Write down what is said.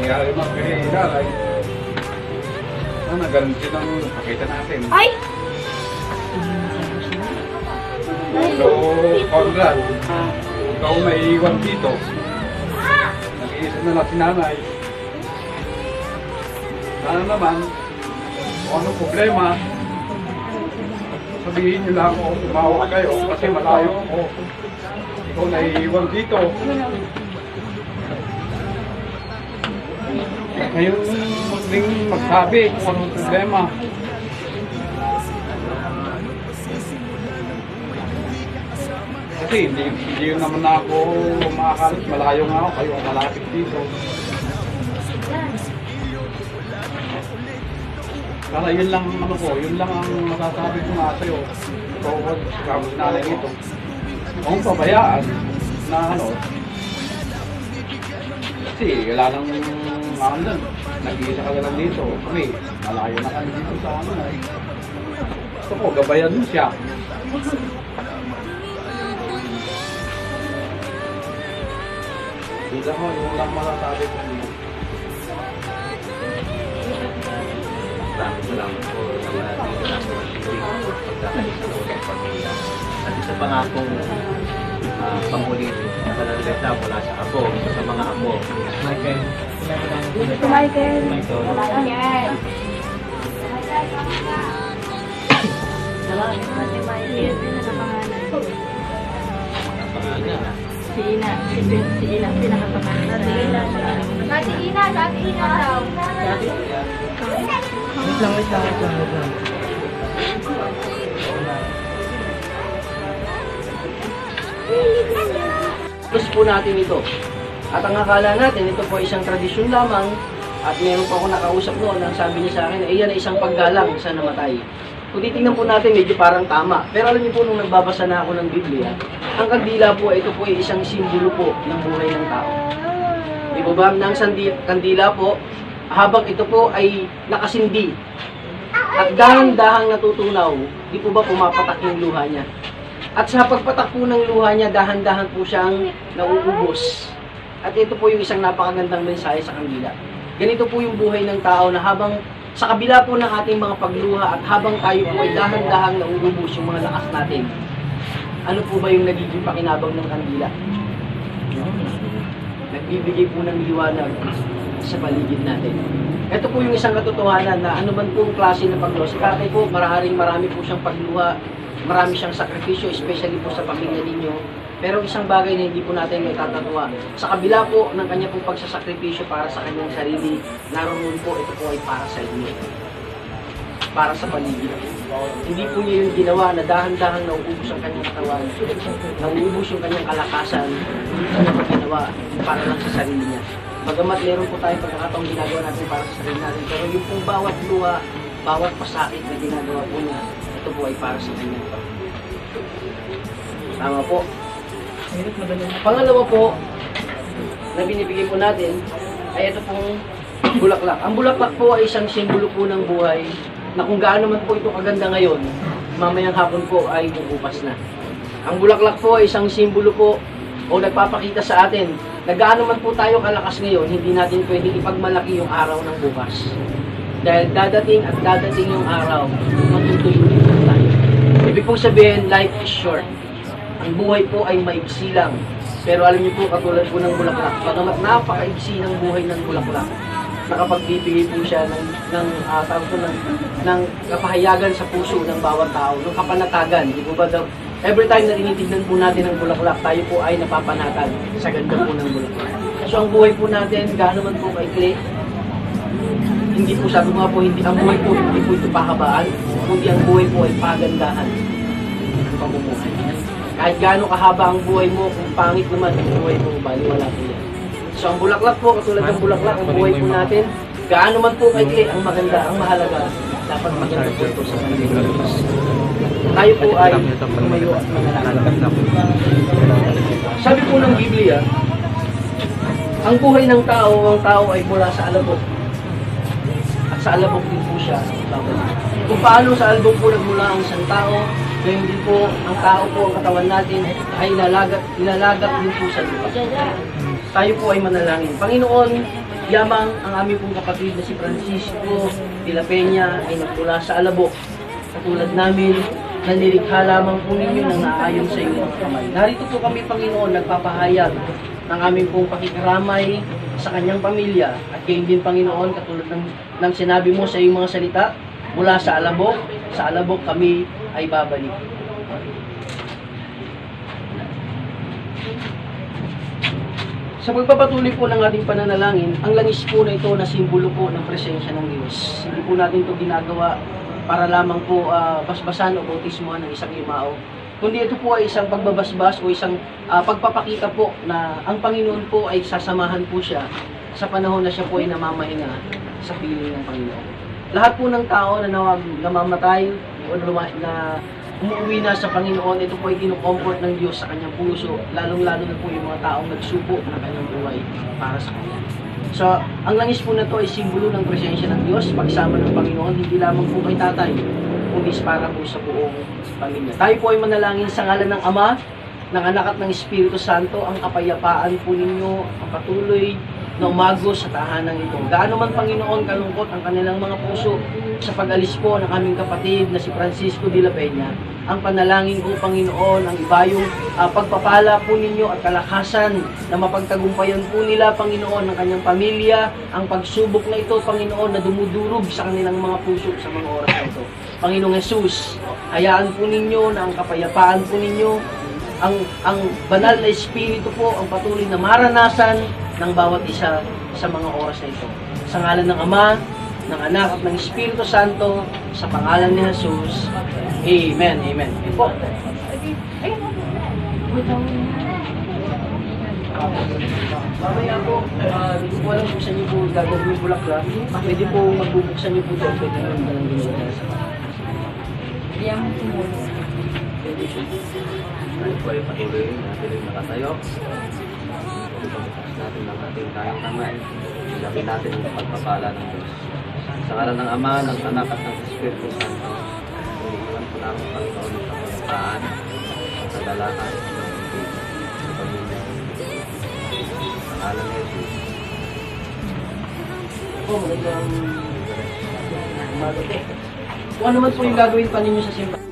nangyari magpilila ay nagalan din ang pakita natin. Ay! So, Conrad, ikaw may iwan dito. Nag-iisa na lang si nanay. Sana naman, kung anong problema, sabihin niyo lang ako, tumawag kayo kasi malayo ako. Ikaw naiiwan dito. Ngayon, magling magsabi kung anong problema. Kasi hindi yun naman ako makakalis. Malayo nga ako, kayo ang malapit dito. Kaya yun lang ano ko, yun lang ang masasabi ko nga sa'yo. Ikaw ko, kamo sinalay nito. Kung pabayaan na ano, kasi wala nang ano lang, nag-iisa ka lang dito. Kami, malayo na kami dito sa ano na. Gusto ko, gabayan mo siya. Hindi mo, yung lang masasabi ko niyo. Salamat po sa mga dito na po pagkakalit sa loob ng pamilya. At isa pa nga pong pangulit na kanalagata mula sa apo, sa mga apo. Michael. Michael. Michael. Salamat. Si Michael. Sino na pangalan? Ang pangalan. Si Ina. Si Ina. Pinakapangalan. Si Ina. Dati Ina. Dati Ina daw. Wait lang. Plus po natin ito. At ang akala natin, ito po isang tradisyon lamang at meron pa ako nakausap noon ang sabi niya sa akin, yan ay isang paggalang sa namatay. Kung titingnan po natin, medyo parang tama. Pero alam niyo po, nung nagbabasa na ako ng Biblia, ang kandila po, ito po ay isang simbolo po ng buhay ng tao. Di ba ba? Nang kandila po, habang ito po ay nakasindi at dahan-dahang natutunaw, di po ba pumapatak yung luha niya? At sa pagpatak po ng luha niya, dahan-dahan po siyang nauubos. At ito po yung isang napakagandang mensahe sa kandila. Ganito po yung buhay ng tao na habang sa kabila po ng ating mga pagluha at habang tayo po ay dahan-dahang nauubos yung mga lakas natin, ano po ba yung nagiging pakinabang ng kandila? Nagbibigay po ng liwanag sa paligid natin. Ito po yung isang katotohanan na ano man pong klase ng pagluha. Si tatay po, marami po siyang pagluha, marami siyang sakripisyo, especially po sa pamilya ninyo. Pero isang bagay na hindi po natin may tatatwa. Sa kabila po ng kanya pong pagsasakripisyo para sa kanyang sarili, naroon po ito po ay para sa inyo. Para sa paligid. Hindi po niya yung ginawa na dahan-dahan nauubos ang kanyang katawan, nauubos yung kanyang kalakasan, hindi po niya ginawa para lang sa sarili niya. Bagamat meron po tayong pagkakataong ginagawa natin para sa sarili natin, pero yung pong bawat luha, bawat pasakit na ginagawa po niya, ito po ay para sa kanya. Tama po. Pangalawa po, na binibigay po natin, ay ito pong bulaklak. Ang bulaklak po ay isang simbolo po ng buhay, na kung gaano man po ito kaganda ngayon, mamayang hapon po ay bubukas na. Ang bulaklak po ay isang simbolo po o nagpapakita sa atin na gaano man po tayo kalakas ngayon, hindi natin pwedeng ipagmalaki yung araw ng bukas. Dahil dadating at dadating yung araw, matutuyo din po tayo. Ibig pong sabihin, life is short. Ang buhay po ay maigsi lang. Pero alam niyo po, katulad po ng bulaklak, bagamat napakaigsi ng buhay ng bulaklak, nakapagbibigay po siya ng kapahayagan sa puso ng bawat tao, ng kapanatagan. Di po ba daw? Every time na tinitignan po natin ang bulaklak, tayo po ay napapanatag sa ganda po ng bulaklak. So ang buhay po natin, gaano man po kaikli, hindi po, sabi ko nga po, ang buhay po, hindi po ito pahabaan, kundi ang buhay po ay pagandahan ng pamumuhay. Kahit gaano kahaba ang buhay mo, kung pangit naman ang buhay mo, baliwala po yan. So ang bulaklak po, katulad ng bulaklak, ang buhay po natin, gaano man po kaikli, ang maganda, ang mahalaga, dapat maganda po ito sa Pilipinas. Tayo po ay tumayo at manalangin. Sabi po ng Biblia, ang buhay ng tao, ang tao ay mula sa alabok. At sa alabok din po siya babalik. Kung paano sa alabok po nagmula ang isang tao, gayon din po ang tao po, ang katawan natin ay ilalagat din po sa lupa. Tayo po ay manalangin. Panginoon, Yamang ang aming pong kapatid na si Francisco de la Peña ay nagmula sa Alabok. Katulad namin, nanilikha lamang po ninyo ng naayon sa iyong mga kamay. Narito po kami, Panginoon, nagpapahayag ng aming pong pakikiramay sa kanyang pamilya. At gayon din, Panginoon, katulad ng sinabi mo sa iyong mga salita, mula sa Alabok kami ay babalik. Sa pagpapatuloy po ng ating pananalangin, ang langis po na ito na simbolo po ng presensya ng Diyos. Hindi po natin ito ginagawa para lamang po basbasan o bautismohan ng isang yumao. Kundi ito po ay isang pagbabasbas o isang pagpapakita po na ang Panginoon po ay sasamahan po siya sa panahon na siya po ay namamahinga sa piling ng Panginoon. Lahat po ng tao na namamatay o na umuwi na sa Panginoon, ito po ay kinukomfort ng Diyos sa kanyang puso, lalong-lalo na po yung mga taong nagsuko ng kanyang buhay para sa Kanya. So, ang langis po na to ay simbolo ng presensya ng Diyos, pagsama ng Panginoon, hindi lamang po kay tatay, kundi para po sa buong pamilya. Tayo po ay manalangin sa ngalan ng Ama, ng Anak at ng Espiritu Santo, ang kapayapaan po ninyo, ang patuloy na umagos sa tahanan ito. Gaano man, Panginoon, kalungkot ang kanilang mga puso sa pag-alis po ng aming kapatid na si Francisco de la Peña, ang panalangin ko, Panginoon, ang ibayong pagpapala po ninyo at kalakasan na mapagtagumpayan po nila, Panginoon, ng kanyang pamilya, ang pagsubok na ito, Panginoon, na dumudurog sa kanilang mga puso sa mga oras na ito. Panginoong Jesus, hayaan po ninyo na ang kapayapaan po ninyo, ang banal na Espiritu po, ang patuloy na maranasan ng bawat isa sa mga oras na ito. Sa ngalan ng Ama, ng Anak at ng Espiritu Santo, sa pangalan ni Jesus. Amen. Amen. Yun po. Mamaya po, hindi ko alam kung saan niyo po gagawin yung bulaklak. Pwede po magbubuksan niyo po ito. Pwede nyo nalang ginagawa sa Yang tumulong. Tayo po ay patuloy natin yung nakatayo. Pagpapas natin ang ating tayong kamay. Ilapin natin ang pagpapala ng Diyos. Sa ngalan ng Ama, ng Anak at ng Espiritu Santo, iniiwan po namin Panginoon ng kapayapaan, sa dalakan, sa pamilya. Sa ngalan ni Jesus. po. Magandang umaga po. Kung ano man po yung gagawin pa ninyo sa simbahan.